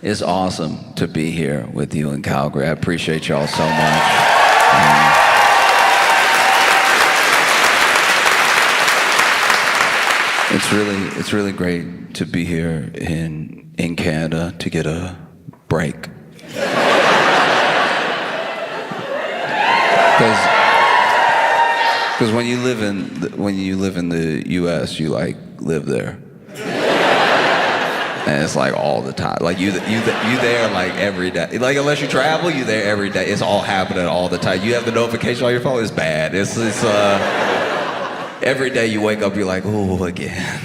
It's awesome to be here with you in Calgary. I appreciate y'all so much. It's really great to be here in Canada to get a break. Because when you live in the U.S., you like live there. And it's like all the time. Like you there like every day. Like unless you travel, you there every day. It's all happening all the time. You have the notification on your phone. It's bad. It's every day you wake up, you're like, ooh, again.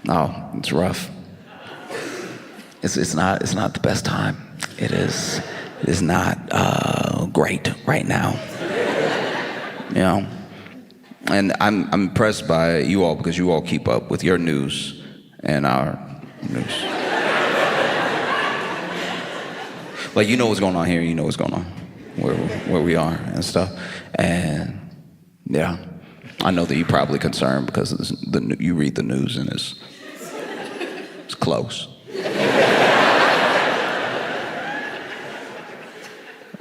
No, it's rough. It's not the best time. It is not great right now. You know. And I'm impressed by you all because you all keep up with your news and our news. Like, you know what's going on here, you know what's going on, where we are and stuff. And yeah, I know that you're probably concerned because you read the news and it's close.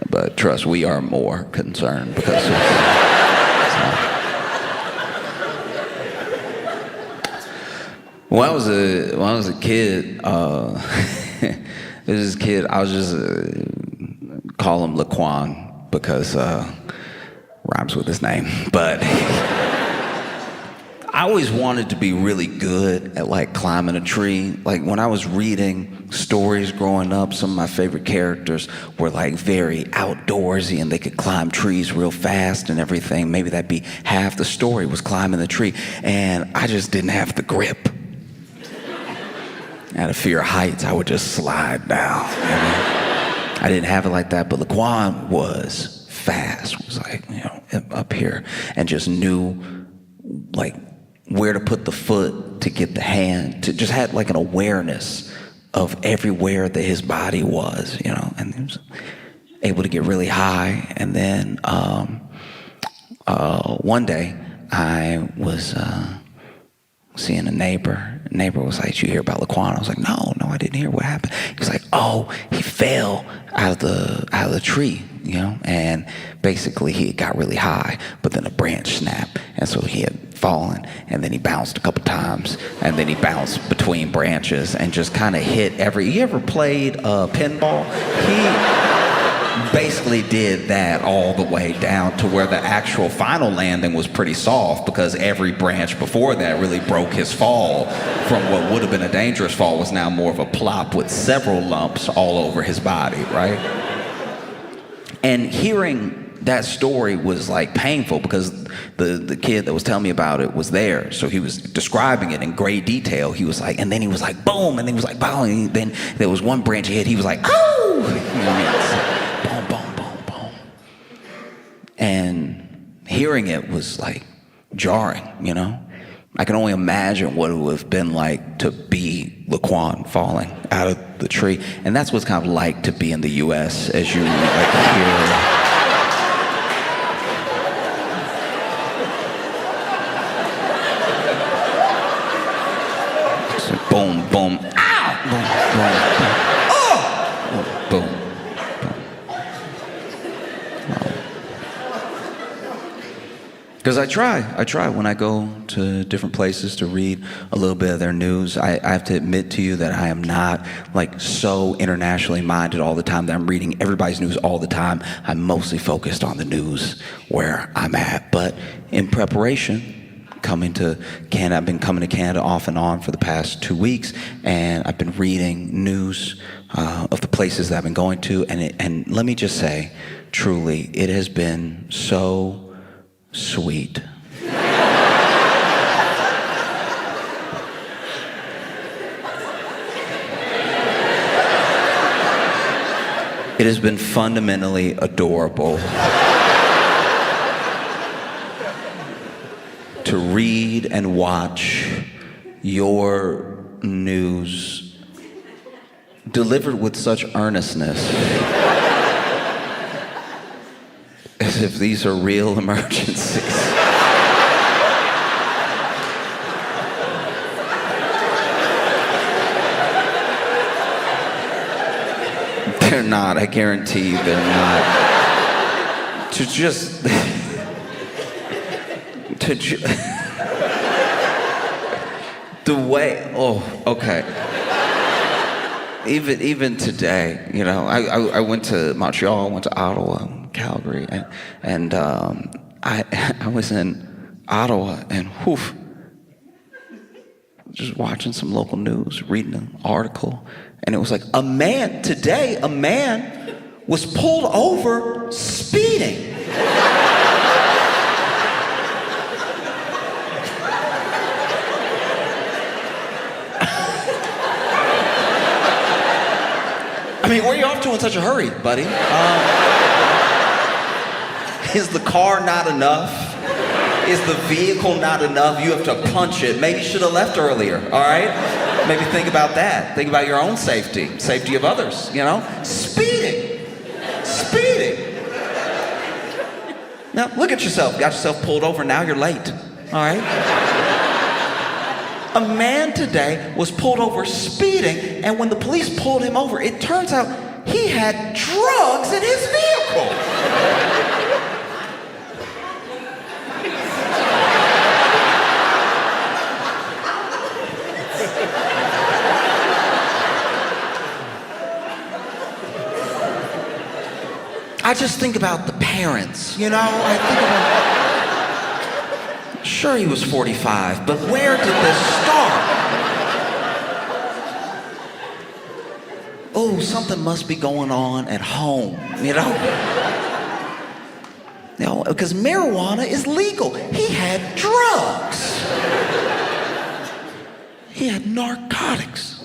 But trust, we are more concerned because When I was a kid, there's this kid, I was just call him Laquan because rhymes with his name. But I always wanted to be really good at like climbing a tree. Like when I was reading stories growing up, some of my favorite characters were like very outdoorsy and they could climb trees real fast and everything. Maybe that'd be half the story was climbing the tree. And I just didn't have the grip. Out of fear of heights, I would just slide down. I didn't have it like that, but Laquan was fast. Was like, up here, and just knew like where to put the foot to get the hand. To just had like an awareness of everywhere that his body was, and he was able to get really high. And then one day I was seeing a neighbor. The neighbor was like, "Did you hear about Laquan?" I was like, No, I didn't hear what happened. He was like, "Oh, he fell out of the tree, and basically he got really high, but then a branch snapped, and so he had fallen, and then he bounced a couple times, and then he bounced between branches and just kind of hit every." You ever played pinball? He basically did that all the way down to where the actual final landing was pretty soft because every branch before that really broke his fall from what would have been a dangerous fall was now more of a plop with several lumps all over his body, right? And hearing that story was like painful because the kid that was telling me about it was there, so he was describing it in great detail. He was like, and then he was like, boom, and then he was like, boom, and then there was one branch he hit, he was like, oh! Boom, boom, boom, boom. And hearing it was like jarring, I can only imagine what it would have been like to be Laquan falling out of the tree. And that's what it's kind of like to be in the U.S. as you like hear. Boom, boom, ow! Boom, boom, boom. Oh! Boom. Because I try when I go to different places to read a little bit of their news. I have to admit to you that I am not like so internationally minded all the time that I'm reading everybody's news all the time. I'm mostly focused on the news where I'm at. But in preparation, coming to Canada, I've been coming to Canada off and on for the past 2 weeks, and I've been reading news of the places that I've been going to, and let me just say, truly, it has been so sweet. It has been fundamentally adorable to read and watch your news delivered with such earnestness. As if these are real emergencies. They're not. I guarantee you they're not. To just... the way... Oh, okay. Even today, you know, I went to Montreal, went to Ottawa, Calgary, and I was in Ottawa, and whew, just watching some local news, reading an article, and it was like a man was pulled over speeding. I mean, where are you off to in such a hurry, buddy? Is the car not enough? Is the vehicle not enough? You have to punch it. Maybe you should have left earlier, all right? Maybe think about that. Think about your own safety, safety of others, you know? Speeding. Now, look at yourself. Got yourself pulled over, now you're late, all right? A man today was pulled over speeding, and when the police pulled him over, it turns out he had drugs in his vehicle. I just think about the parents, you know? I think about... Sure, he was 45, but where did this start? Oh, something must be going on at home, you know? You know, because marijuana is legal. He had drugs. He had narcotics.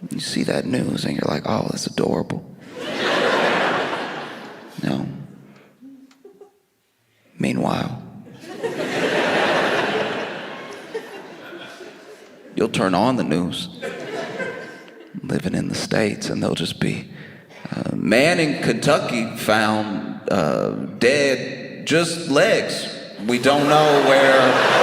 You see that news and you're like, oh, that's adorable. No. Meanwhile, you'll turn on the news, living in the States, and they'll just be, man in Kentucky found dead, just legs. We don't know where.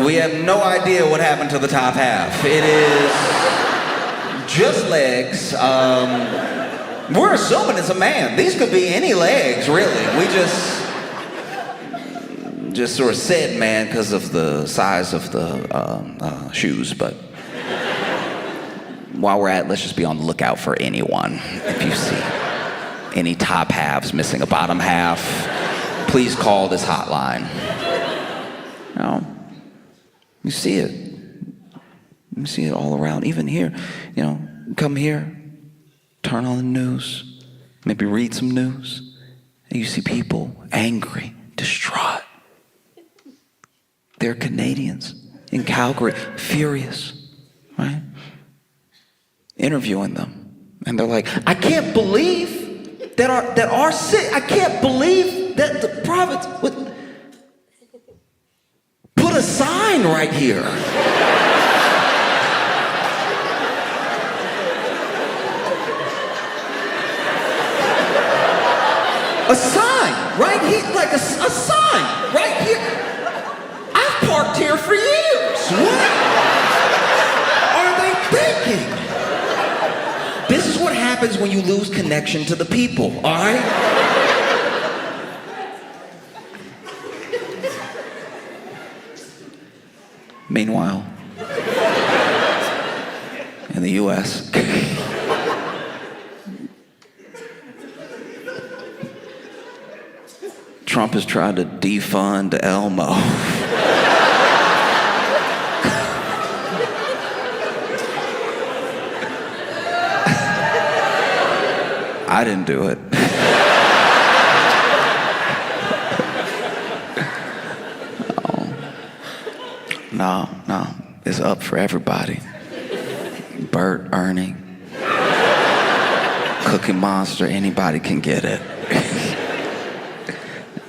We have no idea what happened to the top half. It is just legs. We're assuming it's a man. These could be any legs, really. We just sort of said man because of the size of the shoes, but while we're at it, let's just be on the lookout for anyone. If you see any top halves missing a bottom half, please call this hotline. You know, you see it. You see it all around, even here. You know, come here, turn on the news, maybe read some news, and you see people angry, distraught. They're Canadians in Calgary, furious, right? Interviewing them, and they're like, I can't believe that our city, I can't believe that the province would put a sign right here. A sign right here, like a sign right here. I've parked here for years. What are they thinking? This is what happens when you lose connection to the people, all right? Meanwhile, in the U.S., Trump has tried to defund Elmo. I didn't do it. No, it's up for everybody. Bert, Ernie, Cookie Monster, anybody can get it.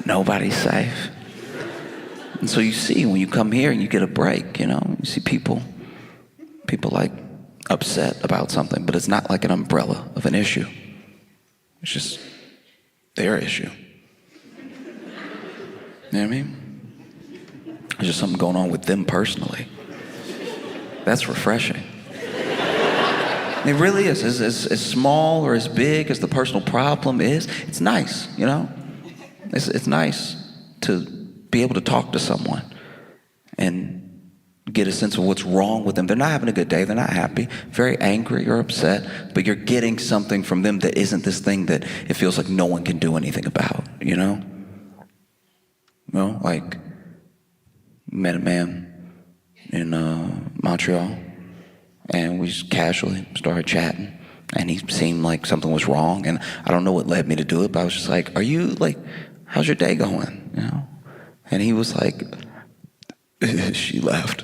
Nobody's safe. And so you see, when you come here and you get a break, you know, you see people like upset about something, but it's not like an umbrella of an issue. It's just their issue. You know what I mean? There's just something going on with them personally. That's refreshing. It really is. As small or as big as the personal problem is, it's nice, you know? It's nice to be able to talk to someone and get a sense of what's wrong with them. They're not having a good day. They're not happy, very angry or upset, but you're getting something from them that isn't this thing that it feels like no one can do anything about, you know? You know, like, met a man in Montreal, and we just casually started chatting, and he seemed like something was wrong, and I don't know what led me to do it, but I was just like, are you, like, how's your day going, you know? And he was like, she left.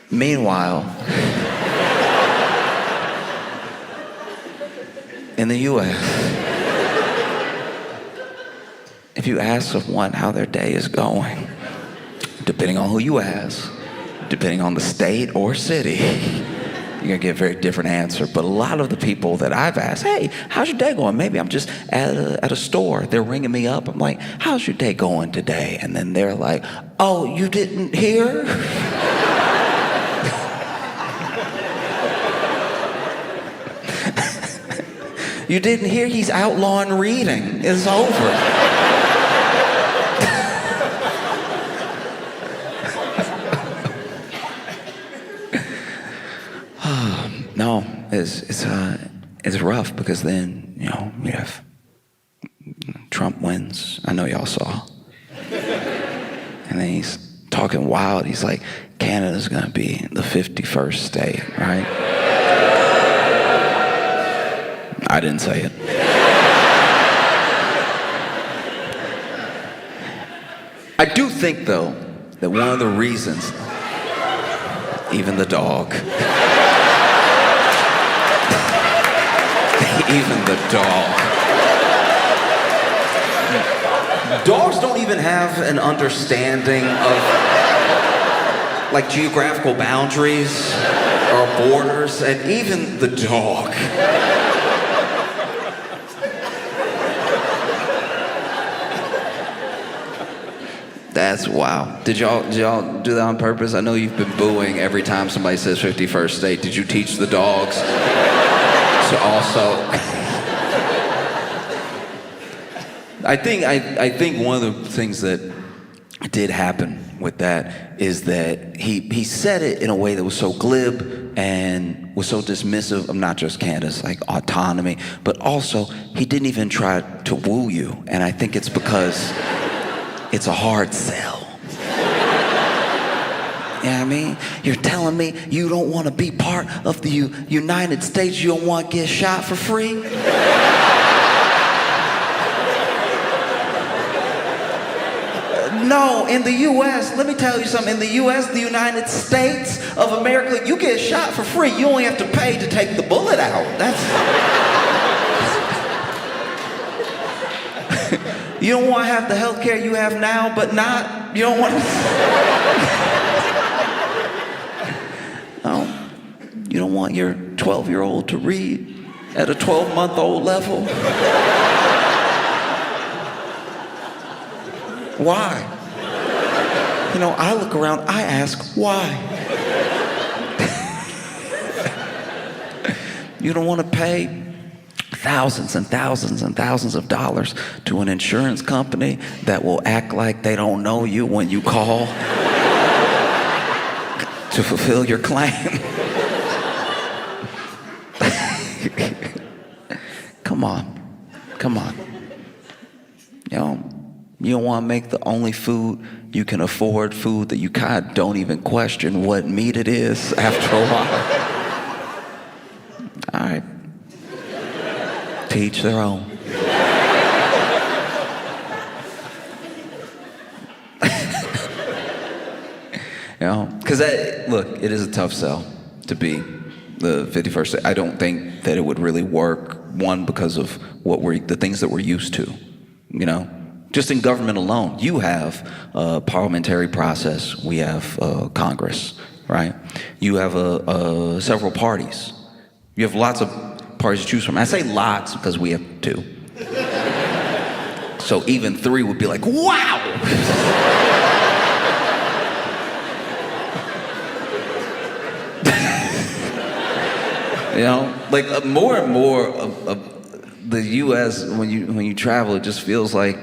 Meanwhile, in the U.S., if you ask someone how their day is going, depending on who you ask, depending on the state or city, you're gonna get a very different answer. But a lot of the people that I've asked, hey, how's your day going? Maybe I'm just at a store. They're ringing me up. I'm like, how's your day going today? And then they're like, oh, you didn't hear? You didn't hear? He's outlawing reading. It's over. No, it's rough because then, you know, we have Trump wins. I know y'all saw. And then he's talking wild. He's like, Canada's gonna be the 51st state, right? I didn't say it. I do think, though, that one of the reasons, even the dog, even the dog. Dogs don't even have an understanding of like geographical boundaries or borders, and even the dog. That's wow. Did y'all do that on purpose? I know you've been booing every time somebody says 51st state. Did you teach the dogs to also? I think one of the things that did happen with that is that he said it in a way that was so glib and was so dismissive of not just Canada's like autonomy, but also he didn't even try to woo you. And I think it's because it's a hard sell. You know what I mean? You're telling me you don't want to be part of the United States, you don't want to get shot for free? No, in the U.S., let me tell you something. In the U.S., the United States of America, you get shot for free. You only have to pay to take the bullet out. You don't want to have the health care you have now, but not, you don't want to. No, you don't want your 12-year-old to read at a 12-month-old level. Why? You know, I look around, I ask, why? You don't want to pay thousands and thousands and thousands of dollars to an insurance company that will act like they don't know you when you call to fulfill your claim. Come on. You know, you don't want to make the only food you can afford, food that you kind of don't even question what meat it is after a while. All right. Teach their own. You know, because look, it is a tough sell to be the 51st. I don't think that it would really work. One, because of the things that we're used to. You know, just in government alone, you have a parliamentary process. We have Congress, right? You have several parties. You have lots of parties to choose from. I say lots because we have two. So even 3 would be like, wow! You know, like more and more of the U.S. when you travel, it just feels like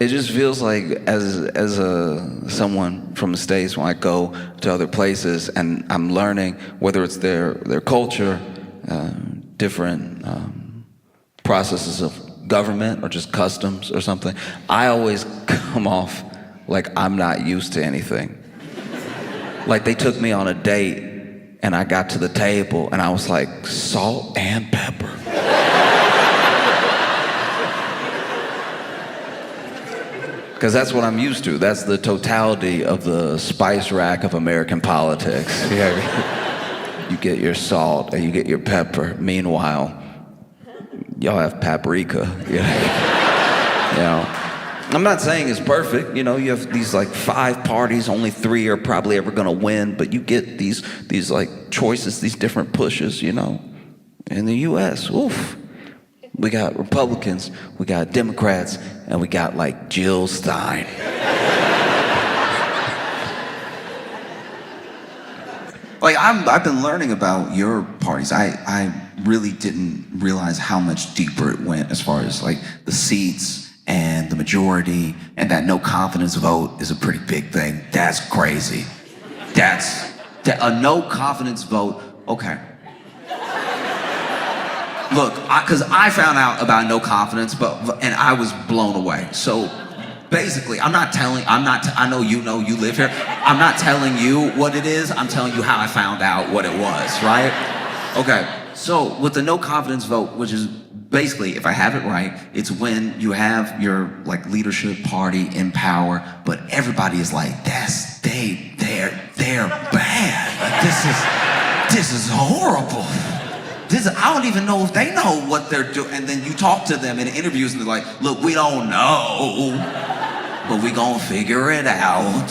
it just feels like as someone from the States, when I go to other places and I'm learning whether it's their culture, different processes of government or just customs or something, I always come off like I'm not used to anything. Like they took me on a date and I got to the table and I was like, salt and pepper. Because that's what I'm used to. That's the totality of the spice rack of American politics. You get your salt and you get your pepper. Meanwhile, y'all have paprika. You know. I'm not saying it's perfect, you know, you have these like 5 parties, only 3 are probably ever gonna win, but you get these like choices, these different pushes, you know. In the US, oof, we got Republicans, we got Democrats, and we got like Jill Stein. Like I've been learning about your parties. I really didn't realize how much deeper it went as far as like the seats and the majority, and that no confidence vote is a pretty big thing. That's crazy. That's a no confidence vote. Okay. Look, because I found out about no confidence, and I was blown away. So basically, I know you live here. I'm not telling you what it is. I'm telling you how I found out what it was, right? Okay. So with the no confidence vote, which is basically, if I have it right, it's when you have your like leadership party in power, but everybody is like, they're bad. Like, this is horrible. I don't even know if they know what they're doing. And then you talk to them in interviews and they're like, look, we don't know, but we gonna figure it out.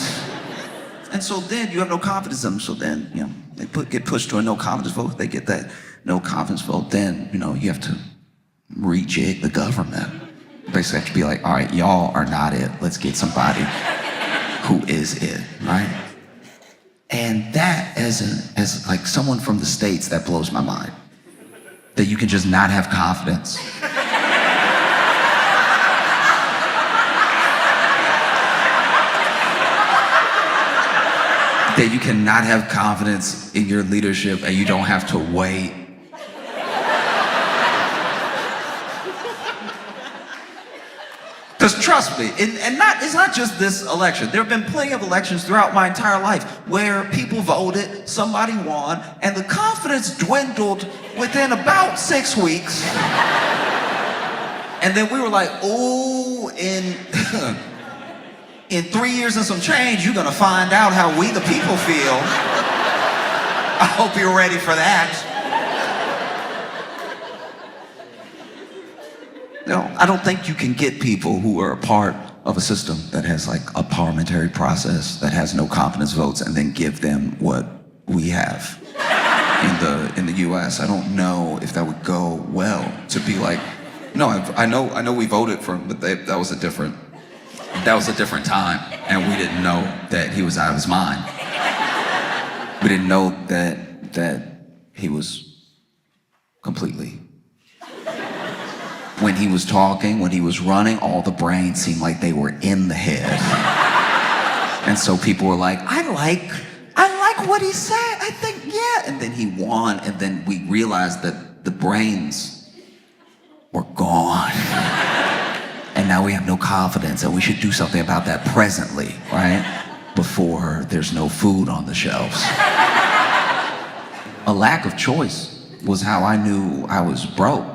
And so then you have no confidence in them. So then, you know, they get pushed to a no confidence vote. They get that no confidence vote. Then, you know, you have to rejig the government. Basically have to be like, all right, y'all are not it. Let's get somebody who is it, right? And that, as like someone from the States, that blows my mind. That you can just not have confidence. That you cannot have confidence in your leadership and you don't have to wait. Because trust me, it's not just this election. There have been plenty of elections throughout my entire life where people voted, somebody won, and the confidence dwindled within about 6 weeks. And then we were like, oh, in 3 years and some change, you're gonna find out how we the people feel. I hope you're ready for that. No, I don't think you can get people who are a part of a system that has like a parliamentary process that has no confidence votes and then give them what we have in the US. I don't know if that would go well to be like, no, I know we voted for him, but that was a different time, and we didn't know that he was out of his mind. We didn't know that he was completely. When he was talking, when he was running, all the brains seemed like they were in the head. And so people were like, I like what he said. I think, yeah. And then he won, and then we realized that the brains were gone. And now we have no confidence, and we should do something about that presently, right? Before there's no food on the shelves. A lack of choice was how I knew I was broke.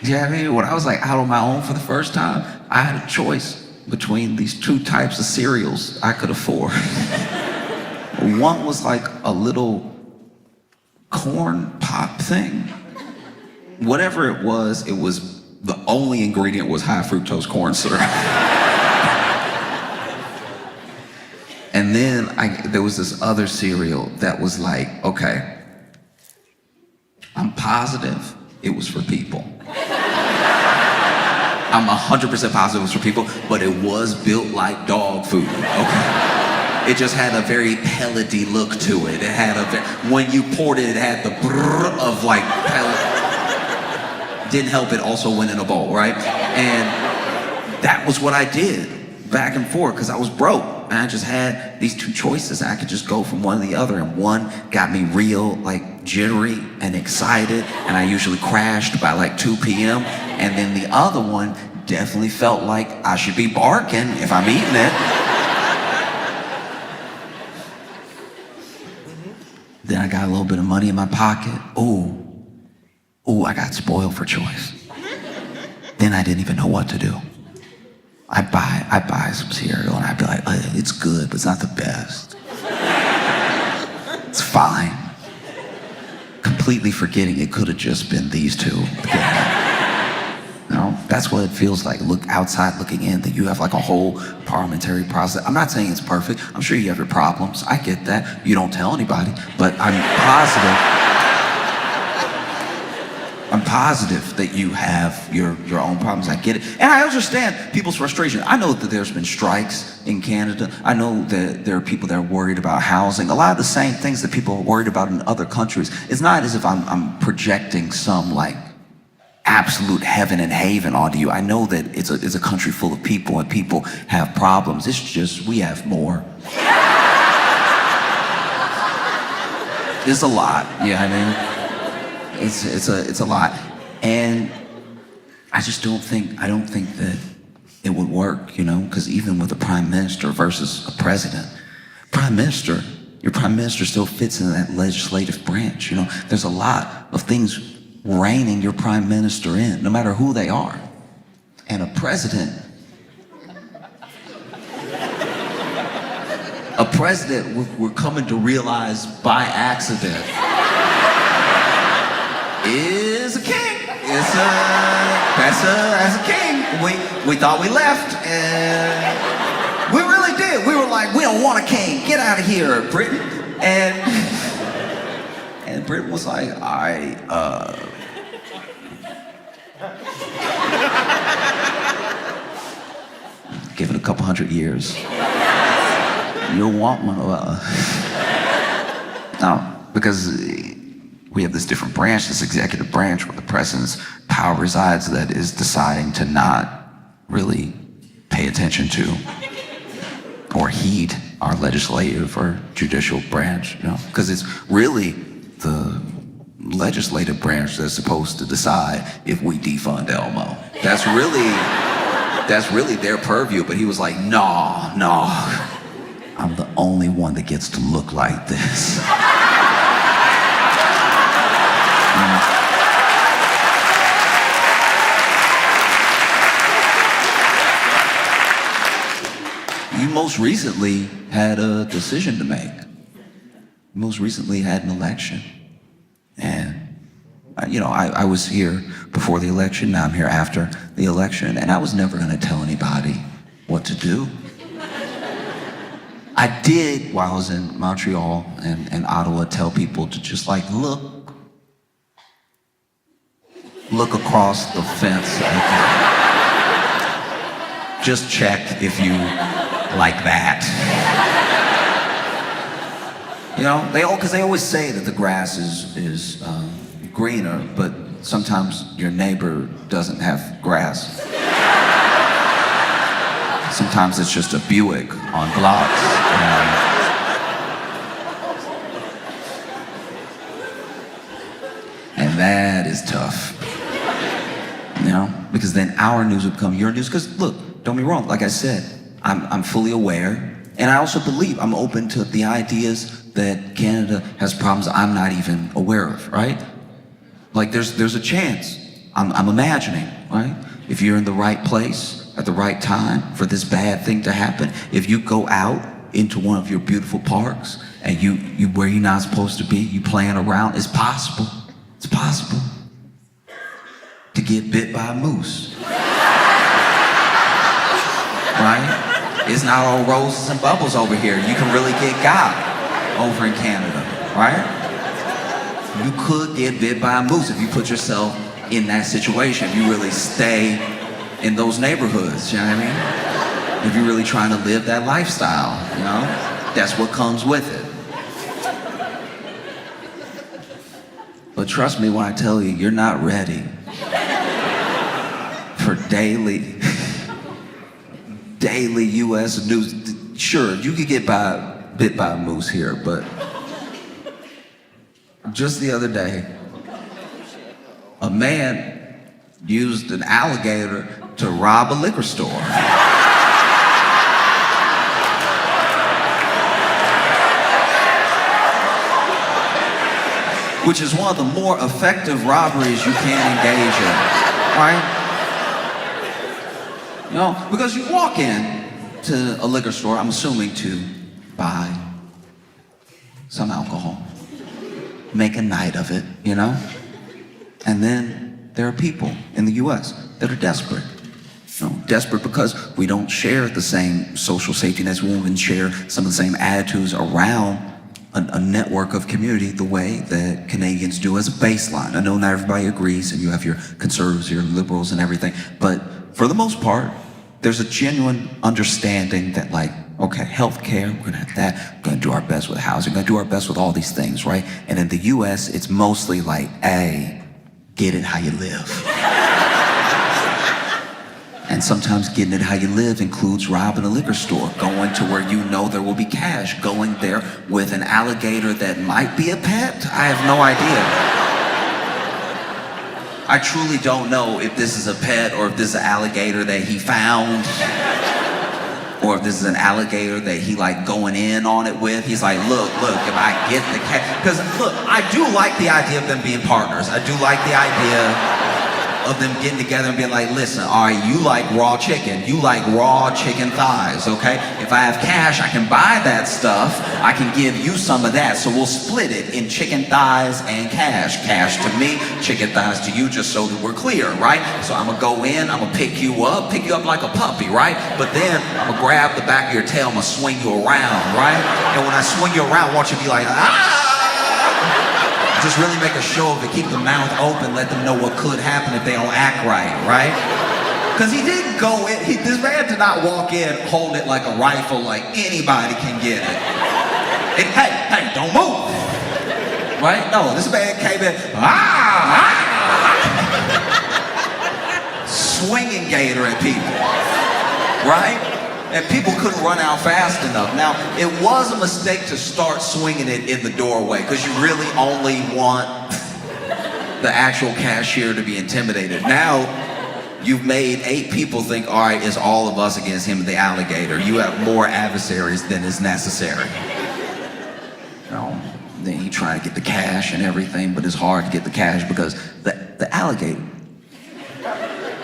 Yeah, I mean, when I was like out on my own for the first time, I had a choice between these 2 types of cereals I could afford. One was like a little corn pop thing. Whatever it was the only ingredient was high fructose corn syrup. And then there was this other cereal that was like, okay, I'm positive it was for people. I'm 100% positive it was for people, but it was built like dog food, okay? It just had a very pellety look to it. It had when you poured it, it had the brrr of like pellet. Didn't help it also went in a bowl, right? And that was what I did, back and forth, because I was broke. And I just had these two choices. I could just go from one to the other, and one got me real, like, jittery and excited, and I usually crashed by like 2 p.m. And then the other one definitely felt like I should be barking if I'm eating it. Then I got a little bit of money in my pocket. Ooh, I got spoiled for choice. Then I didn't even know what to do. I'd buy some cereal and I'd be like, it's good, but it's not the best. It's fine. Completely forgetting it could have just been these two. You know, that's what it feels like. Look outside looking in, that you have like a whole parliamentary process. I'm not saying it's perfect. I'm sure you have your problems. I get that. You don't tell anybody, but I'm positive that you have your own problems. I get it. And I understand people's frustration. I know that there's been strikes in Canada. I know that there are people that are worried about housing. A lot of the same things that people are worried about in other countries. It's not as if I'm projecting some like absolute heaven and haven onto you. I know that it's a country full of people and people have problems. It's just we have more. It's a lot, I mean. It's a lot, and I don't think that it would work, you know, because even with a prime minister versus a president, your prime minister still fits in that legislative branch, you know. There's a lot of things reining your prime minister in, no matter who they are, and a president we're coming to realize by accident is a king. That's a king. We thought we left, and we really did. We were like, we don't want a king. Get out of here, Britain. And Britain was like, give it a couple hundred years. You'll want one. No, because we have this different branch, this executive branch, where the president's power resides, that is deciding to not really pay attention to or heed our legislative or judicial branch, you know, because it's really the legislative branch that's supposed to decide if we defund Elmo. That's really their purview. But he was like, no, I'm the only one that gets to look like this. You most recently had a decision to make. You most recently had an election. And, you know, I was here before the election, now I'm here after the election, and I was never gonna tell anybody what to do. I did, while I was in Montreal and Ottawa, tell people to just like look across the fence. Just check if you like that. You know, because they always say that the grass is greener, but sometimes your neighbor doesn't have grass. Sometimes it's just a Buick on blocks. And that is tough. You know, because then our news would become your news. Because look, don't be wrong, like I said, I'm fully aware, and I also believe I'm open to the ideas that Canada has problems I'm not even aware of, right? Like there's a chance, I'm imagining, right? If you're in the right place at the right time for this bad thing to happen, if you go out into one of your beautiful parks and you where you're not supposed to be, you playing around, it's possible to get bit by a moose. Right? It's not all roses and bubbles over here. You can really get got over in Canada, right? you could get bit by a moose if you put yourself in that situation, if you really stay in those neighborhoods, you know what I mean? If you're really trying to live that lifestyle, you know? That's what comes with it. But trust me when I tell you, you're not ready for daily US news. Sure, you could get bit by a moose here, but just the other day, a man used an alligator to rob a liquor store. Which is one of the more effective robberies you can engage in, right? You know, because you walk in to a liquor store, I'm assuming to buy some alcohol, make a night of it, you know? And then there are people in the US that are desperate. You know, desperate because we don't share the same social safety nets, we don't even share some of the same attitudes around a network of community the way that Canadians do as a baseline. I know not everybody agrees, and you have your conservatives, your liberals and everything, but for the most part, there's a genuine understanding that, like, okay, healthcare, we're gonna have that, we're gonna do our best with housing, we're gonna do our best with all these things, right? And in the US, it's mostly like, hey, get it how you live. And sometimes getting it how you live includes robbing a liquor store, going to where you know there will be cash, going there with an alligator that might be a pet. I have no idea. I truly don't know if this is a pet or if this is an alligator that he found, or if this is an alligator that he like going in on it with. He's like, look, if I get the cash, because look, I do like the idea of them being partners. I do like the idea of them getting together and being like, listen, all right, you like raw chicken, you like raw chicken thighs, okay? If I have cash, I can buy that stuff, I can give you some of that, so we'll split it in chicken thighs and cash. Cash to me, chicken thighs to you, just so that we're clear, right? So I'm gonna go in, I'm gonna pick you up like a puppy, right? But then I'm gonna grab the back of your tail, I'm gonna swing you around, right? And when I swing you around, I want you to be like, ah! Just really make a show of it, keep the mouth open, let them know what could happen if they don't act right? Because he didn't go in, this man did not walk in holding it like a rifle, like anybody can get it. Hey, don't move, right? No, this man came in, swinging gator at people, right? And people couldn't run out fast enough. Now, it was a mistake to start swinging it in the doorway, because you really only want the actual cashier to be intimidated. Now, you've made 8 people think, all right, it's all of us against him, the alligator. You have more adversaries than is necessary. You know, then you try to get the cash and everything, but it's hard to get the cash because the alligator,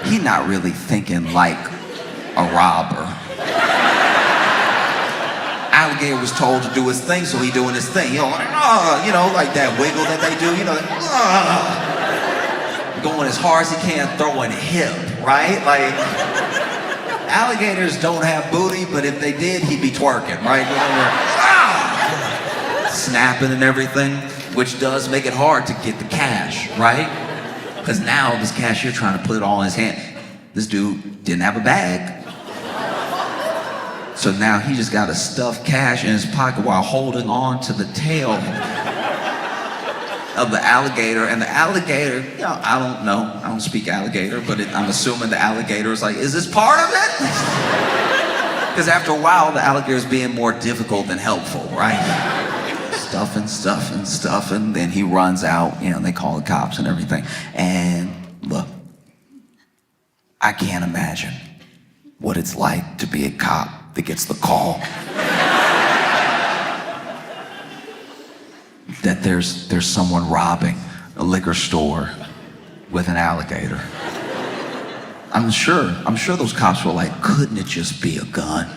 he's not really thinking like a robber. Alligator was told to do his thing, so he doing his thing. You know, like that wiggle that they do, going as hard as he can, throwing hip, right? Like, alligators don't have booty, but if they did, he'd be twerking, right? Snapping and everything, which does make it hard to get the cash, right? Because now this cashier trying to put it all in his hand. This dude didn't have a bag. So now he just got to stuff cash in his pocket while holding on to the tail of the alligator. And the alligator, I don't know, I don't speak alligator, but I'm assuming the alligator is like, is this part of it? Because after a while, the alligator is being more difficult than helpful, right? Stuffing, then he runs out, they call the cops and everything. And look, I can't imagine what it's like to be a cop that gets the call that there's someone robbing a liquor store with an alligator. I'm sure those cops were like, couldn't it just be a gun?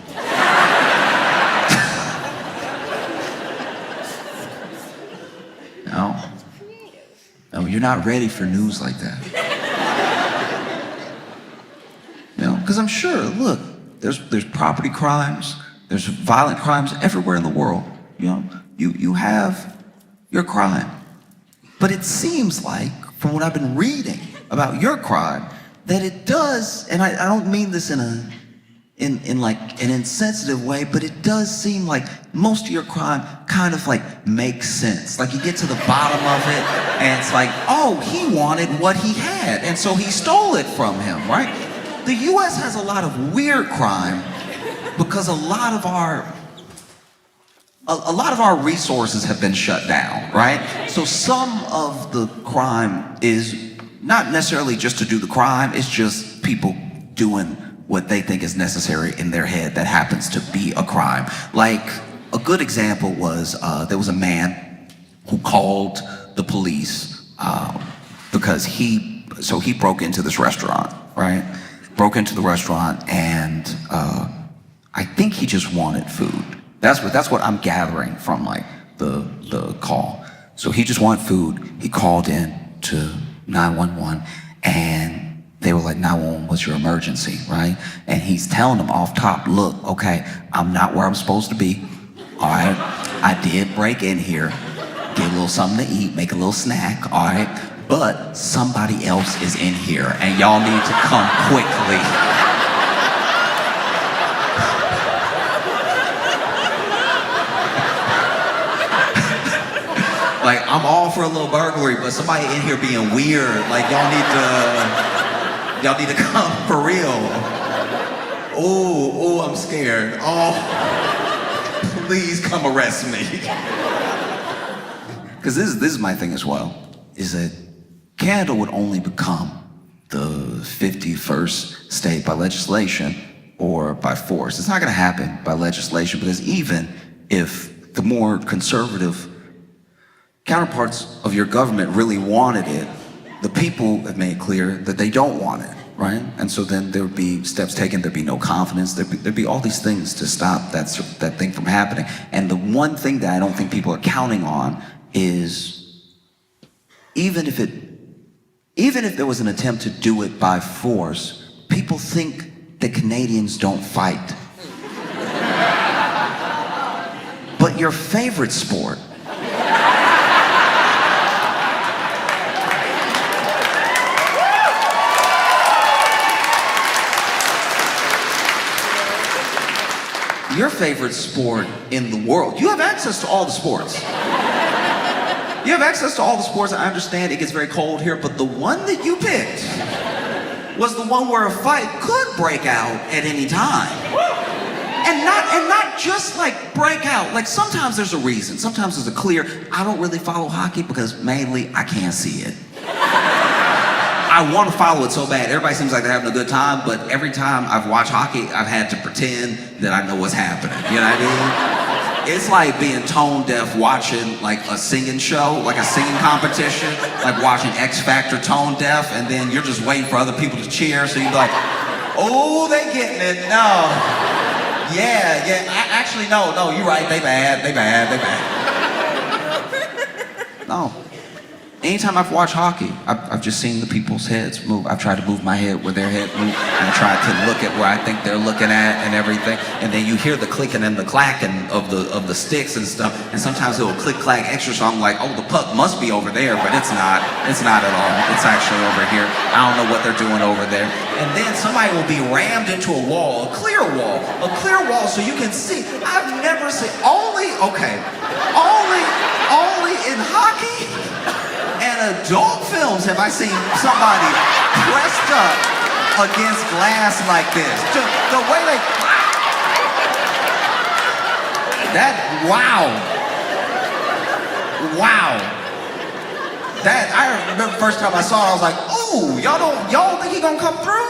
No, you're not ready for news like that. Because I'm sure, look, there's property crimes, there's violent crimes everywhere in the world. You have your crime. But it seems like, from what I've been reading about your crime, that it does, and I don't mean this in like an insensitive way, but it does seem like most of your crime kind of like makes sense. Like you get to the bottom of it, and it's like, oh, he wanted what he had, and so he stole it from him, right? The US has a lot of weird crime because a lot of our resources have been shut down, right? So some of the crime is not necessarily just to do the crime, it's just people doing what they think is necessary in their head that happens to be a crime. Like, a good example was, there was a man who called the police because he broke into this restaurant, right? Broke into the restaurant and I think he just wanted food. That's what I'm gathering from like the call. So he just wanted food. He called in to 911 and they were like, 911, what's your emergency, right? And he's telling them off top, look, okay, I'm not where I'm supposed to be, all right? I did break in here, get a little something to eat, make a little snack, all right? But somebody else is in here and y'all need to come quickly. Like, I'm all for a little burglary, but somebody in here being weird, like y'all need to come for real. Oh, I'm scared. Oh, please come arrest me. Because this is my thing as well, is that Canada would only become the 51st state by legislation or by force. It's not gonna happen by legislation, because even if the more conservative counterparts of your government really wanted it, the people have made clear that they don't want it, right? And so then there would be steps taken, there'd be no confidence, there'd be all these things to stop that thing from happening. And the one thing that I don't think people are counting on is, even if there was an attempt to do it by force, people think that Canadians don't fight. But your favorite sport, your favorite sport in the world, you have access to all the sports. You have access to all the sports. I understand it gets very cold here, but the one that you picked was the one where a fight could break out at any time. And not just like break out. Like sometimes there's a reason. Sometimes there's a clear, I don't really follow hockey because mainly I can't see it. I want to follow it so bad. Everybody seems like they're having a good time, but every time I've watched hockey, I've had to pretend that I know what's happening. You know what I mean? It's like being tone deaf watching like a singing show, like a singing competition, like watching X Factor tone deaf, and then you're just waiting for other people to cheer, so you're like, oh, they getting it. No. Yeah. Actually, no, you're right. They bad. No. Anytime I've watched hockey, I've just seen the people's heads move. I've tried to move my head where their head move, and I tried to look at where I think they're looking at and everything. And then you hear the clicking and the clacking of the sticks and stuff. And sometimes it will click clack extra, so I'm like, oh, the puck must be over there, but it's not. It's not at all. It's actually over here. I don't know what they're doing over there. And then somebody will be rammed into a wall, a clear wall, so you can see. I've never seen only in hockey and adult films have I seen somebody pressed up against glass like this. Just the way they... Wow. That, I remember the first time I saw it, I was like, ooh, y'all think he gonna come through?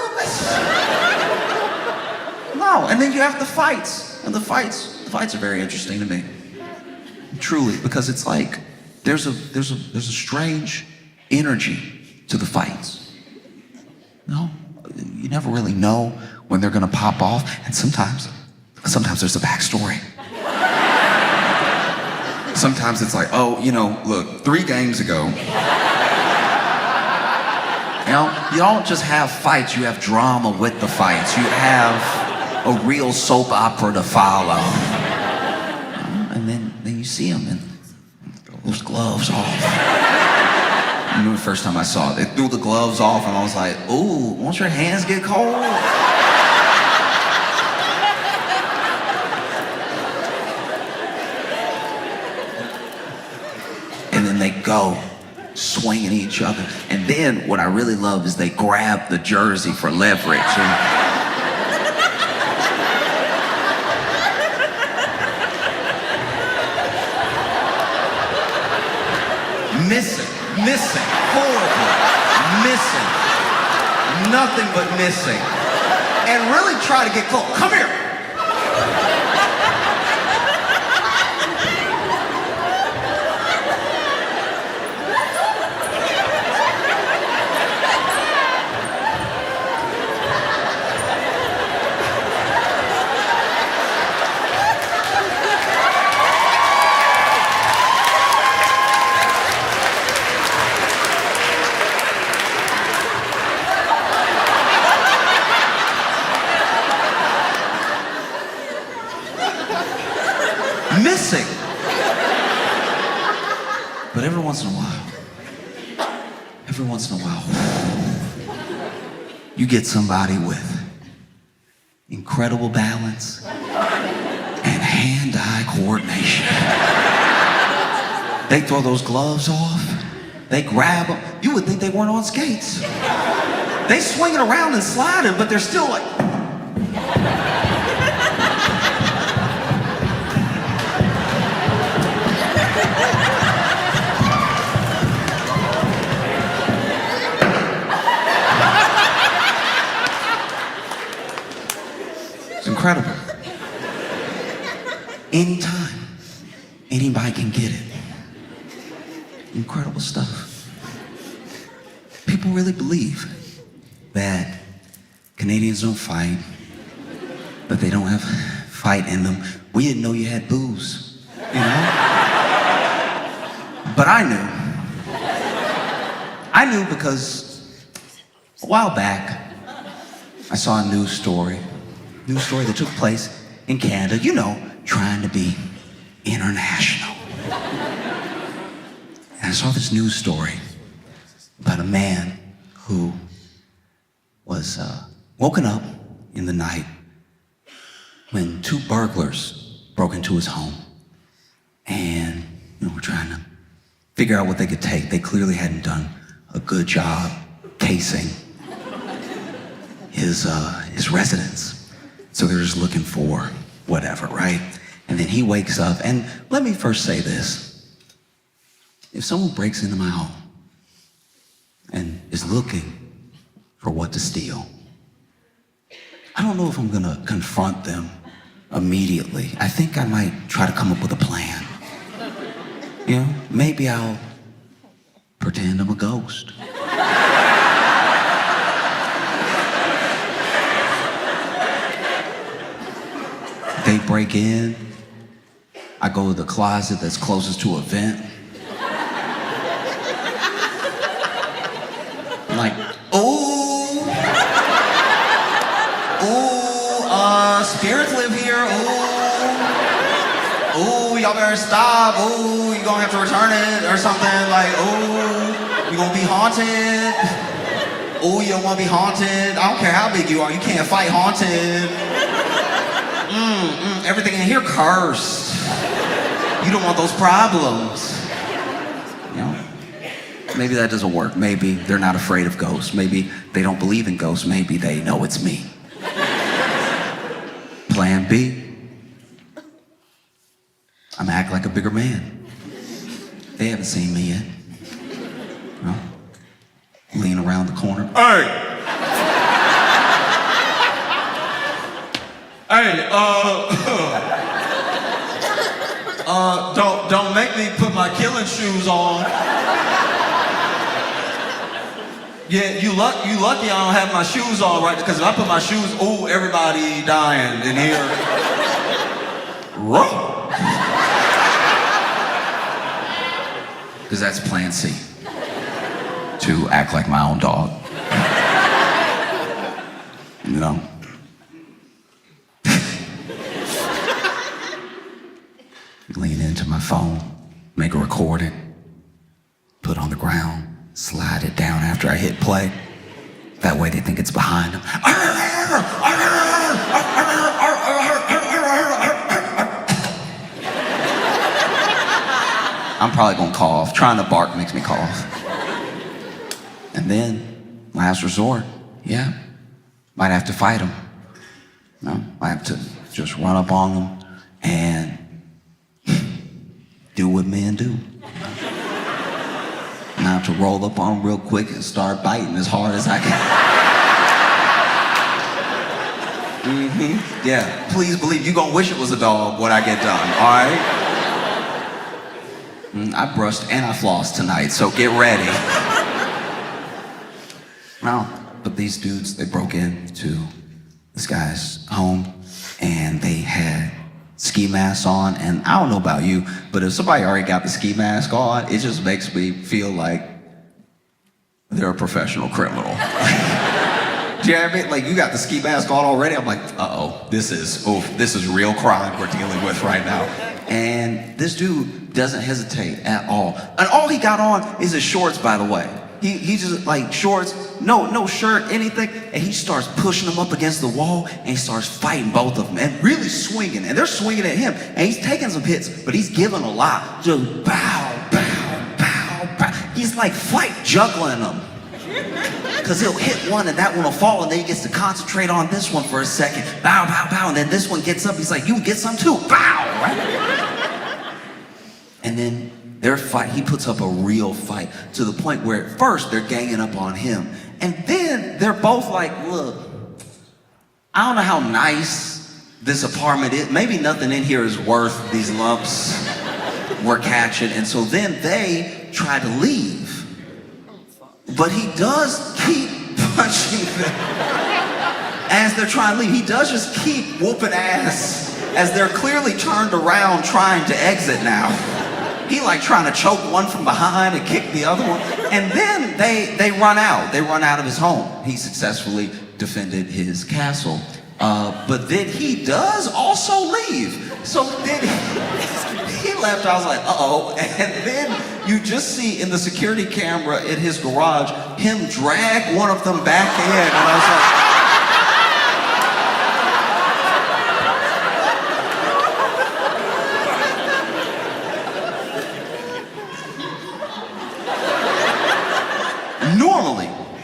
No, and then you have the fights. And the fights are very interesting to me. Truly, because it's like, there's a strange energy to the fights. You never really know when they're gonna pop off, and sometimes there's a backstory. Sometimes it's like, oh, look, 3 games ago. You don't just have fights, you have drama with the fights. You have a real soap opera to follow. And then you see them and those gloves off. remember the first time I saw it. They threw the gloves off and I was like, ooh, won't your hands get cold? And then they go swinging each other. And then what I really love is they grab the jersey for leverage. Missing, horribly, missing, nothing but missing. And really try to get close. Come here. Missing. But every once in a while, you get somebody with incredible balance and hand-eye coordination. They throw those gloves off, they grab them. You would think they weren't on skates. They swinging around and sliding, but they're still like, incredible. Anytime, anybody can get it. Incredible stuff. People really believe that Canadians don't fight, but they don't have fight in them. We didn't know you had booze, you know? But I knew because a while back, I saw a news story that took place in Canada, you know, trying to be international. And I saw this news story about a man who was woken up in the night when two burglars broke into his home and were trying to figure out what they could take. They clearly hadn't done a good job casing his residence. So they're just looking for whatever, right? And then he wakes up, and let me first say this. If someone breaks into my home and is looking for what to steal, I don't know if I'm gonna confront them immediately. I think I might try to come up with a plan. You know, maybe I'll pretend I'm a ghost. They break in, I go to the closet that's closest to a vent. I'm like, ooh, spirits live here, ooh, y'all better stop, ooh, you're gonna have to return it or something, like, ooh, you're gonna be haunted, ooh, you don't wanna be haunted, I don't care how big you are, you can't fight haunted. Everything in here cursed. You don't want those problems. You know? Maybe that doesn't work. Maybe they're not afraid of ghosts. Maybe they don't believe in ghosts. Maybe they know it's me. Plan B. I'm gonna act like a bigger man. They haven't seen me yet. You know? Lean around the corner. Hey! Hey, don't make me put my killing shoes on. Yeah, you lucky I don't have my shoes on right, because if I put my shoes, ooh, everybody dying in here. Because that's plan C. To act like my own dog. You know? Lean into my phone, make a recording, put it on the ground, slide it down after I hit play. That way they think it's behind them. I'm probably gonna cough. Trying to bark makes me cough. And then, last resort, yeah, might have to fight them. No, might have to just run up on them and do what men do. And I have to roll up on them real quick and start biting as hard as I can. Yeah, please believe you're gonna wish it was a dog when I get done, all right? I brushed and I flossed tonight, so get ready. No, but these dudes, they broke into this guy's home and they had ski masks on, and I don't know about you, but if somebody already got the ski mask on, it just makes me feel like they're a professional criminal. Do you know what I mean? Like, you got the ski mask on already, I'm like, uh-oh, this is real crime we're dealing with right now. And this dude doesn't hesitate at all. And all he got on is his shorts, by the way. He just like shorts, no shirt, anything, and he starts pushing them up against the wall, and he starts fighting both of them, and really swinging, and they're swinging at him, and he's taking some hits, but he's giving a lot. Just bow, bow, bow, bow. He's like fight juggling them, because he'll hit one, and that one will fall, and then he gets to concentrate on this one for a second. Bow, bow, bow, and then this one gets up, he's like, you can get some too, bow, right? And then their fight, he puts up a real fight to the point where at first they're ganging up on him. And then they're both like, look, I don't know how nice this apartment is. Maybe nothing in here is worth these lumps we're catching. And so then they try to leave. But he does keep punching them as they're trying to leave. He does just keep whooping ass as they're clearly turned around trying to exit now. He like trying to choke one from behind and kick the other one. And then they run out. They run out of his home. He successfully defended his castle. But then he does also leave. So then he left. I was like, uh-oh. And then you just see in the security camera in his garage, him drag one of them back in. And I was like,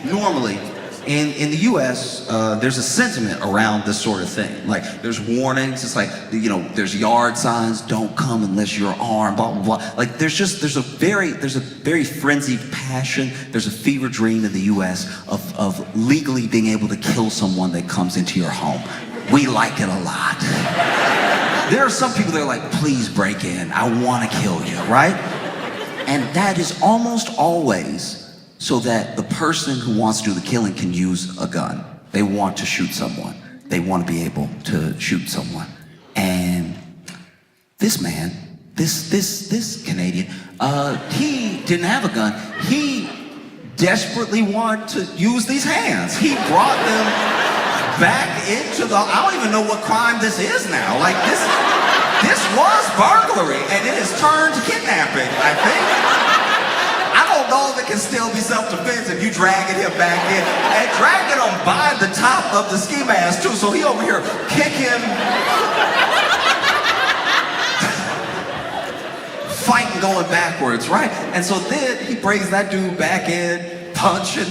Normally, in the US, there's a sentiment around this sort of thing. Like, there's warnings. It's like, you know, there's yard signs. Don't come unless you're armed. Blah blah blah. Like, there's a very frenzied passion. There's a fever dream in the US of legally being able to kill someone that comes into your home. We like it a lot. There are some people that are like, please break in. I want to kill you, right? And that is almost always so that the person who wants to do the killing can use a gun. They want to shoot someone. They want to be able to shoot someone. And this man, this Canadian, he didn't have a gun. He desperately wanted to use these hands. He brought them back into the, I don't even know what crime this is now. Like, this was burglary, and it has turned to kidnapping, I think. I don't know if it can still be self-defense if you dragging him back in and dragging him by the top of the ski mask too. So he over here kicking, fighting, going backwards, right? And so then he brings that dude back in, punching,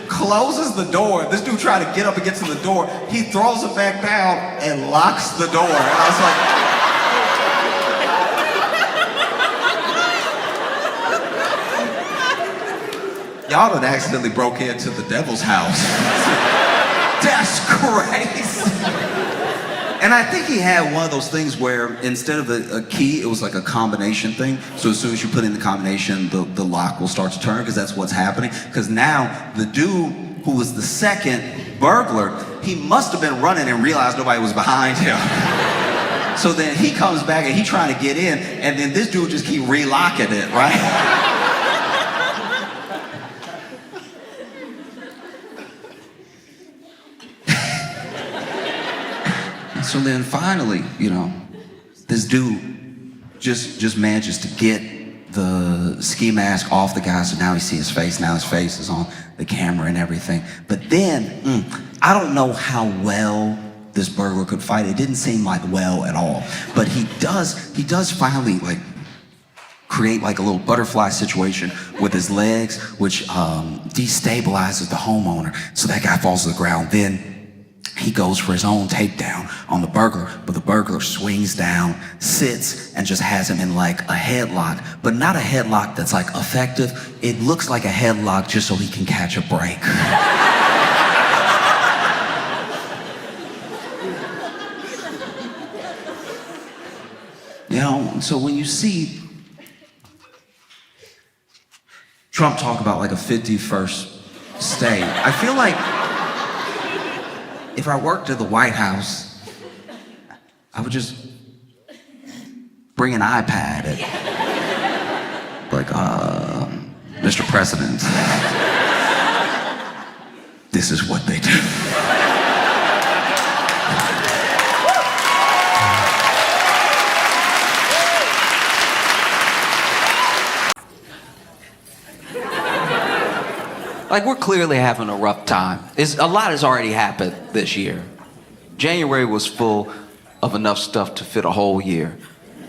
closes the door. This dude trying to get up against the door. He throws it back down and locks the door. And I was like, y'all done accidentally broke into the devil's house. That's crazy. And I think he had one of those things where instead of a key, it was like a combination thing. So as soon as you put in the combination, the lock will start to turn, because that's what's happening. Because now the dude who was the second burglar, he must have been running and realized nobody was behind him. So then he comes back and he trying to get in, and then this dude just keep relocking it, right? So then finally, you know, this dude just manages to get the ski mask off the guy, so now you see his face. Now his face is on the camera and everything. But then, I don't know how well this burglar could fight. It didn't seem like well at all. But he does finally like create like a little butterfly situation with his legs, which destabilizes the homeowner. So that guy falls to the ground. Then he goes for his own takedown on the burglar, but the burglar swings down, sits, and just has him in like a headlock, but not a headlock that's like effective. It looks like a headlock just so he can catch a break. You know, so when you see Trump talk about like a 51st state, I feel like if I worked at the White House, I would just bring an iPad and like, Mr. President, this is what they do. Like, we're clearly having a rough time. A lot has already happened this year. January was full of enough stuff to fit a whole year,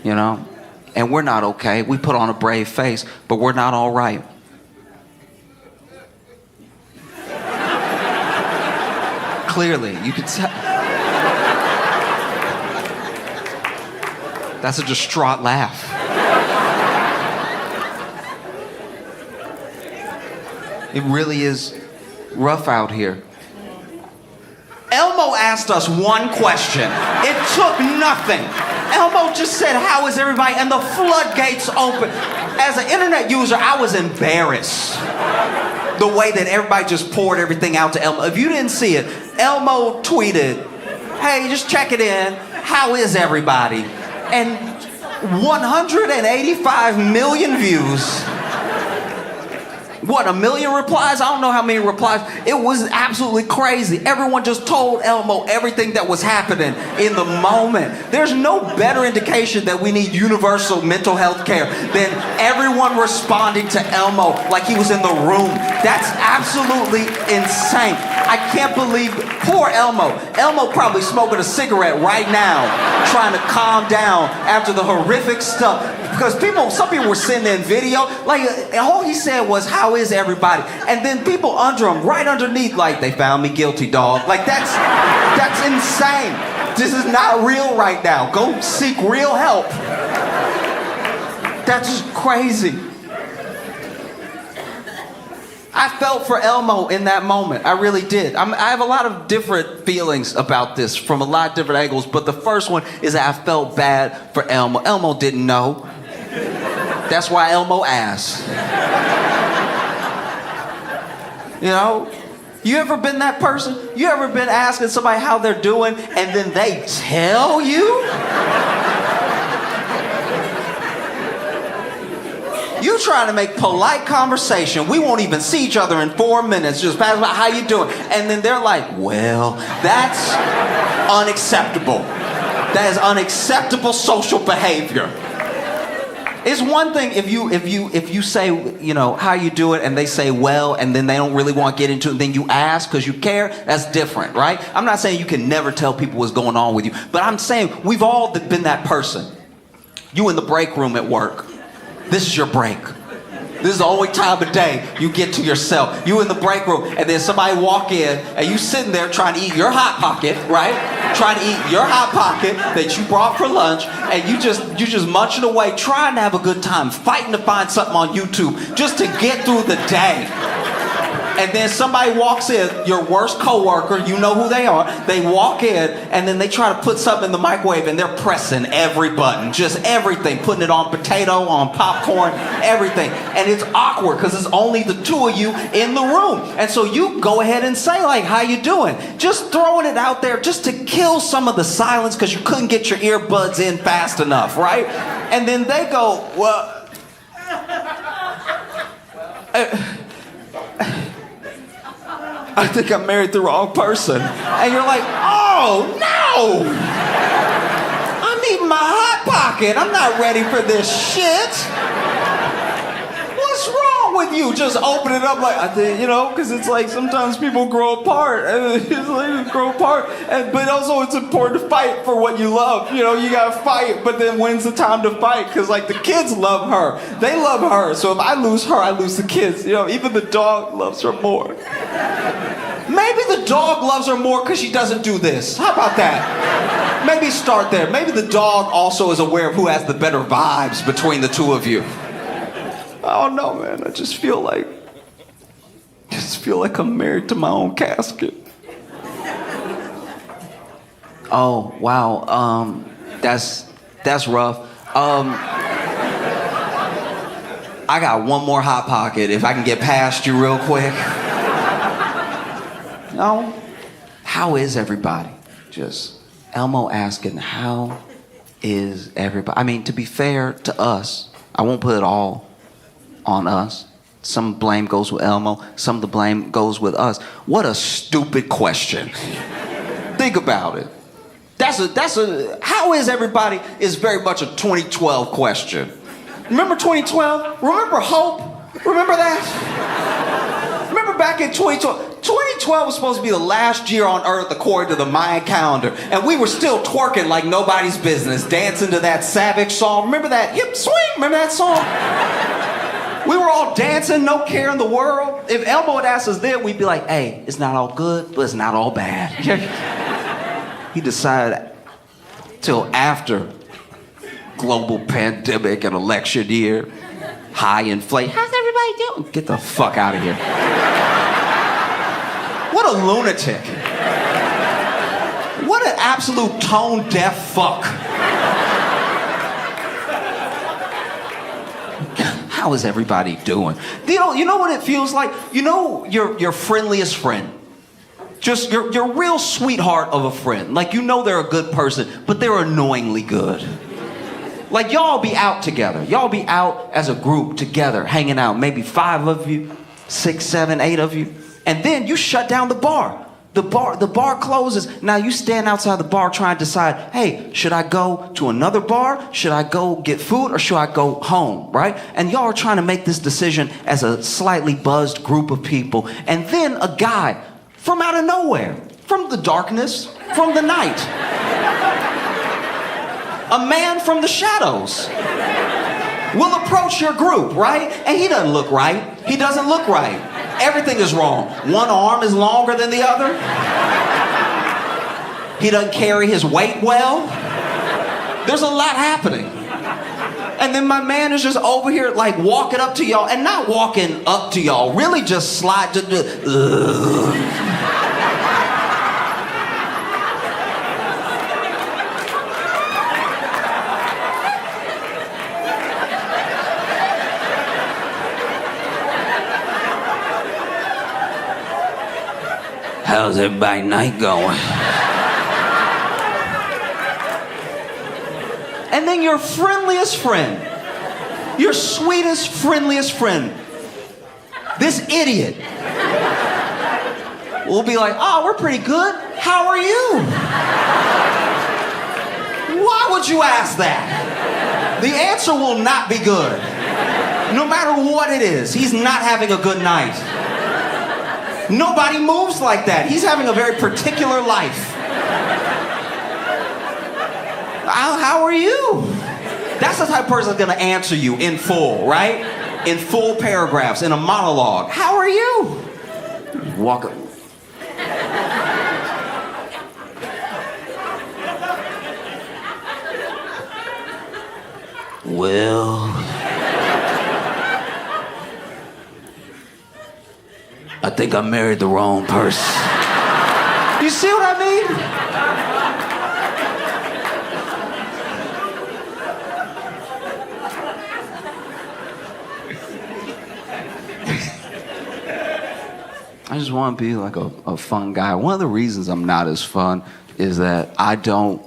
you know? And we're not okay. We put on a brave face, but we're not all right. Clearly, you could tell. That's a distraught laugh. It really is rough out here. Elmo asked us one question. It took nothing. Elmo just said, "How is everybody?" And the floodgates opened. As an internet user, I was embarrassed. The way that everybody just poured everything out to Elmo. If you didn't see it, Elmo tweeted, "Hey, just check it in. How is everybody?" And 185 million views. What, 1 million replies? I don't know how many replies. It was absolutely crazy. Everyone just told Elmo everything that was happening in the moment. There's no better indication that we need universal mental health care than everyone responding to Elmo like he was in the room. That's absolutely insane. I can't believe, poor Elmo. Elmo probably smoking a cigarette right now, trying to calm down after the horrific stuff. Because some people were sending in video, like all he said was, "How is everybody?" And then people under him, right underneath, like, "They found me guilty, dog." Like that's insane. This is not real right now. Go seek real help. That's just crazy. I felt for Elmo in that moment. I really did. I have a lot of different feelings about this from a lot of different angles, but the first one is that I felt bad for Elmo. Elmo didn't know. That's why Elmo asked. You know? You ever been that person? You ever been asking somebody how they're doing and then they tell you? You trying to make polite conversation. We won't even see each other in 4 minutes. Just pass by, "How you doing?" And then they're like, "Well, that's unacceptable. That is unacceptable social behavior." It's one thing if you say, you know, "How you doing?" and they say, "Well," and then they don't really want to get into it, and then you ask because you care. That's different, right? I'm not saying you can never tell people what's going on with you, but I'm saying we've all been that person. You in the break room at work. This is your break. This is the only time of day you get to yourself. You in the break room, and then somebody walk in, and you sitting there trying to eat your Hot Pocket, right? Trying to eat your Hot Pocket that you brought for lunch, and you just munching away, trying to have a good time, fighting to find something on YouTube just to get through the day. And then somebody walks in, your worst coworker, you know who they are. They walk in, and then they try to put something in the microwave, and they're pressing every button, just everything, putting it on potato, on popcorn, everything. And it's awkward because it's only the two of you in the room. And so you go ahead and say, like, "How you doing?" Just throwing it out there just to kill some of the silence because you couldn't get your earbuds in fast enough, right? And then they go, "Well, I think I married the wrong person." And you're like, "Oh, no! I'm eating my Hot Pocket. I'm not ready for this shit." you just open it up like, I think, you know, because it's like sometimes people grow apart, and it's like grow apart, but also it's important to fight for what you love. You know, you gotta fight, but then when's the time to fight? Because like the kids love her, they love her. So if I lose her, I lose the kids. You know, even the dog loves her more. Maybe the dog loves her more because she doesn't do this. How about that? Maybe start there. Maybe the dog also is aware of who has the better vibes between the two of you. I don't know, man. I just feel like I'm married to my own casket. Oh, wow. That's rough. I got one more hot pocket if I can get past you real quick. No? How is everybody? Just Elmo asking, how is everybody? I mean, to be fair to us, I won't put it all on us. Some blame goes with Elmo, some of the blame goes with us. What a stupid question. Think about it. How is everybody is very much a 2012 question. Remember 2012? Remember hope? Remember that? Remember back in 2012? 2012 was supposed to be the last year on Earth according to the Mayan calendar, and we were still twerking like nobody's business, dancing to that Savage song. Remember that hip swing? Remember that song? We were all dancing, no care in the world. If Elmo had asked us then, we'd be like, hey, it's not all good, but it's not all bad. He decided till after global pandemic and election year, high inflation. How's everybody doing? Get the fuck out of here. What a lunatic. What an absolute tone-deaf fuck. How is everybody doing? You know what it feels like? You know your friendliest friend. Just your real sweetheart of a friend. Like you know they're a good person, but they're annoyingly good. Like y'all be out together. Y'all be out as a group together, hanging out. Maybe 5 of you, 6, 7, 8 of you. And then you shut down the bar. The bar closes. Now you stand outside the bar trying to decide, hey, should I go to another bar? Should I go get food or should I go home, right? And y'all are trying to make this decision as a slightly buzzed group of people. And then a guy from out of nowhere, from the darkness, from the night, a man from the shadows will approach your group, right? And he doesn't look right. He doesn't look right. Everything is wrong. One arm is longer than the other. He doesn't carry his weight well. There's a lot happening. And then my man is just over here like walking up to y'all, and not walking up to y'all, really just slide to the... How's everybody night going? And then your friendliest friend, your sweetest, friendliest friend, this idiot, will be like, oh, we're pretty good. How are you? Why would you ask that? The answer will not be good. No matter what it is, he's not having a good night. Nobody moves like that. He's having a very particular life. How are you? That's the type of person that's gonna answer you in full, right? In full paragraphs, in a monologue. How are you? Walk up. Well, I think I married the wrong person. You see what I mean? I just want to be like a fun guy. One of the reasons I'm not as fun is that I don't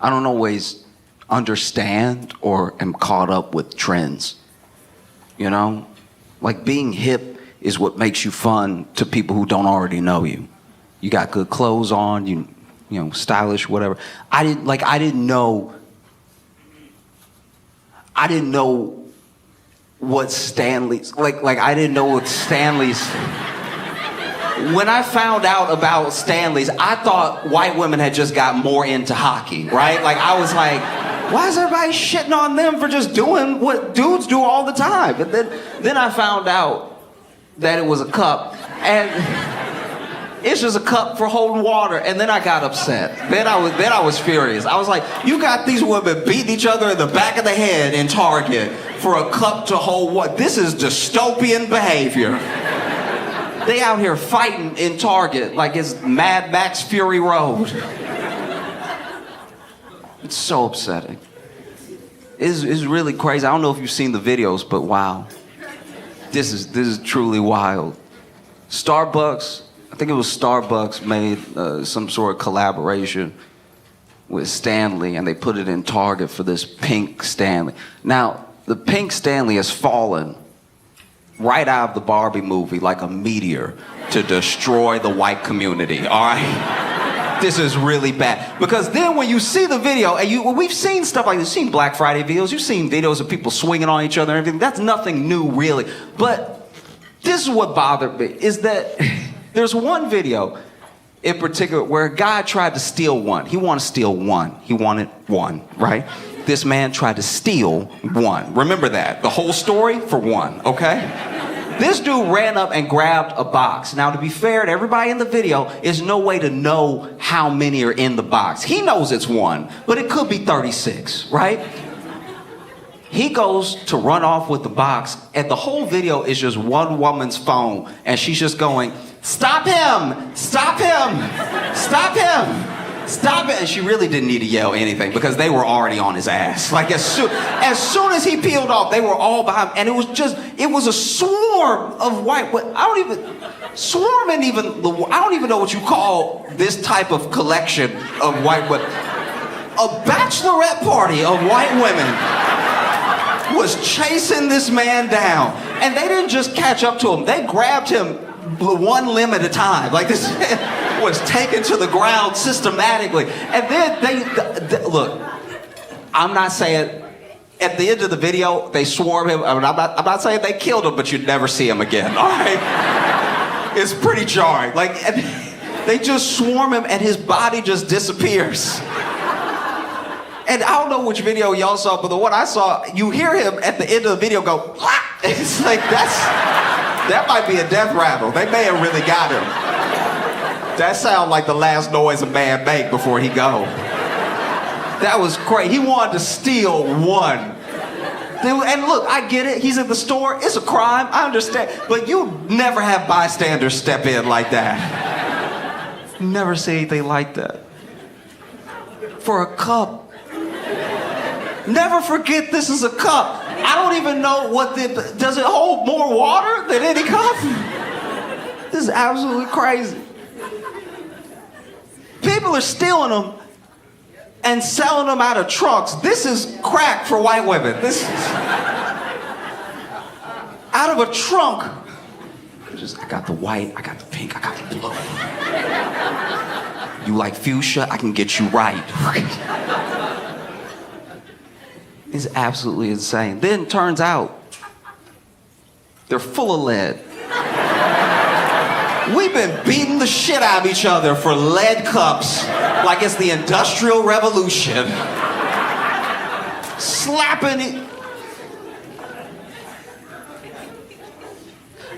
always understand or am caught up with trends. You know? Like being hip is what makes you fun to people who don't already know you. You got good clothes on, you know, stylish, whatever. I didn't know what Stanley's, like I didn't know what Stanley's. When I found out about Stanley's, I thought white women had just got more into hockey, right? Like I was like, why is everybody shitting on them for just doing what dudes do all the time? But then I found out that it was a cup, and it's just a cup for holding water, and then I got upset. Then I was furious. I was like, you got these women beating each other in the back of the head in Target for a cup to hold what? This is dystopian behavior. They out here fighting in Target like it's Mad Max Fury Road. It's so upsetting. It's really crazy. I don't know if you've seen the videos, but wow. This is truly wild. Starbucks, I think it was Starbucks made some sort of collaboration with Stanley, and they put it in Target for this pink Stanley. Now, the pink Stanley has fallen right out of the Barbie movie like a meteor to destroy the white community, all right? This is really bad. Because then when you see the video, and we've seen stuff like this, you've seen Black Friday videos, you've seen videos of people swinging on each other and everything. That's nothing new, really. But this is what bothered me, is that there's one video in particular where a guy tried to steal one. He wanted to steal one. He wanted one, right? This man tried to steal one. Remember that. The whole story for one, okay? This dude ran up and grabbed a box. Now, to be fair to everybody in the video, there's no way to know how many are in the box. He knows it's one, but it could be 36, right? He goes to run off with the box, and the whole video is just one woman's phone, and she's just going, "Stop him! Stop him! Stop him! Stop it!" And she really didn't need to yell anything because they were already on his ass. Like as soon as he peeled off, they were all behind him. And it was a swarm of white, I don't even know what you call this type of collection of white women. A bachelorette party of white women was chasing this man down. And they didn't just catch up to him, they grabbed him one limb at a time. Like this man was taken to the ground systematically. And then they look, I'm not saying, at the end of the video, they swarm him. I mean, I'm not saying they killed him, but you'd never see him again, all right? It's pretty jarring. Like, they just swarm him and his body just disappears. And I don't know which video y'all saw, but the one I saw, you hear him at the end of the video go, "Ah!" It's like, that might be a death rattle. They may have really got him. That sounds like the last noise a man make before he go. That was crazy. He wanted to steal one. And look, I get it. He's at the store. It's a crime. I understand. But you never have bystanders step in like that. Never see anything like that. For a cup. Never forget this is a cup. I don't even know does it hold more water than any cup? This is absolutely crazy. People are stealing them and selling them out of trunks. This is crack for white women. This is out of a trunk. I got the white, I got the pink, I got the blue. You like fuchsia? I can get you right. It's absolutely insane. Then turns out they're full of lead. We've been beating the shit out of each other for lead cups like it's the Industrial Revolution. Slapping it.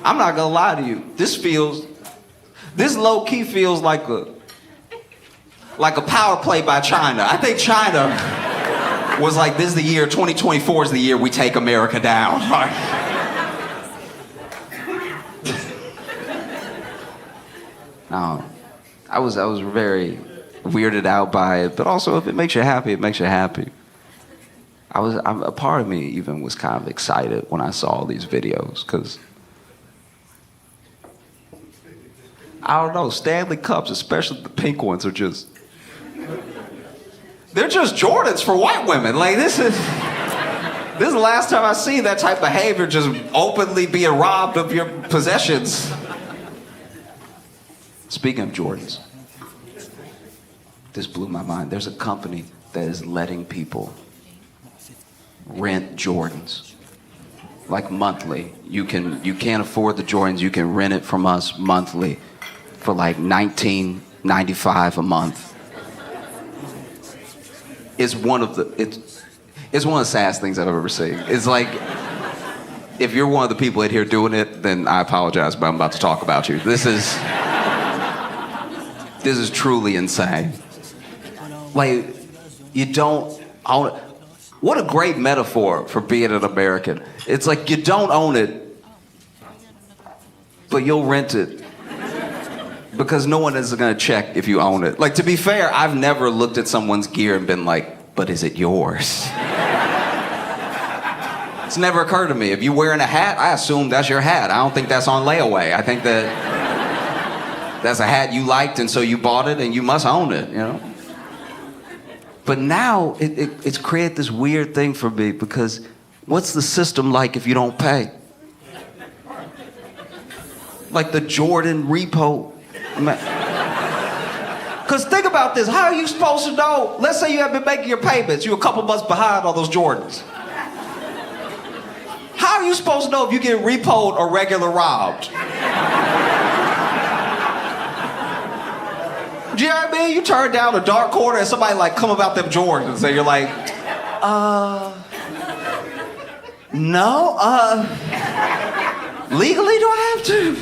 I'm not gonna lie to you. This low-key feels like a power play by China. I think China was like, this is the year, 2024 is the year we take America down. I was very weirded out by it, but also if it makes you happy, it makes you happy. A part of me even was kind of excited when I saw all these videos, because I don't know, Stanley Cups, especially the pink ones, they're just Jordans for white women. Like this is the last time I see that type of behavior, just openly being robbed of your possessions. Speaking of Jordans, this blew my mind. There's a company that is letting people rent Jordans. like monthly. You can't afford the Jordans, you can rent it from us monthly for like $19.95 a month. It's one of the saddest things I've ever seen. It's like, if you're one of the people in here doing it, then I apologize, but I'm about to talk about you. This is truly insane. Like, you don't own it. What a great metaphor for being an American. It's like you don't own it, but you'll rent it because no one is gonna check if you own it. Like, to be fair, I've never looked at someone's gear and been like, but is it yours? It's never occurred to me. If you're wearing a hat, I assume that's your hat. I don't think that's on layaway. I think that's a hat you liked and so you bought it and you must own it, you know? But now it's created this weird thing for me because what's the system like if you don't pay? Like the Jordan repo. Because think about this, how are you supposed to know? Let's say you have been making your payments, you're a couple months behind on those Jordans. How are you supposed to know if you get repoed or regular robbed? Do you know what I mean? You turn down a dark corner and somebody like come about them Jordans and you're like, no, legally do I have to?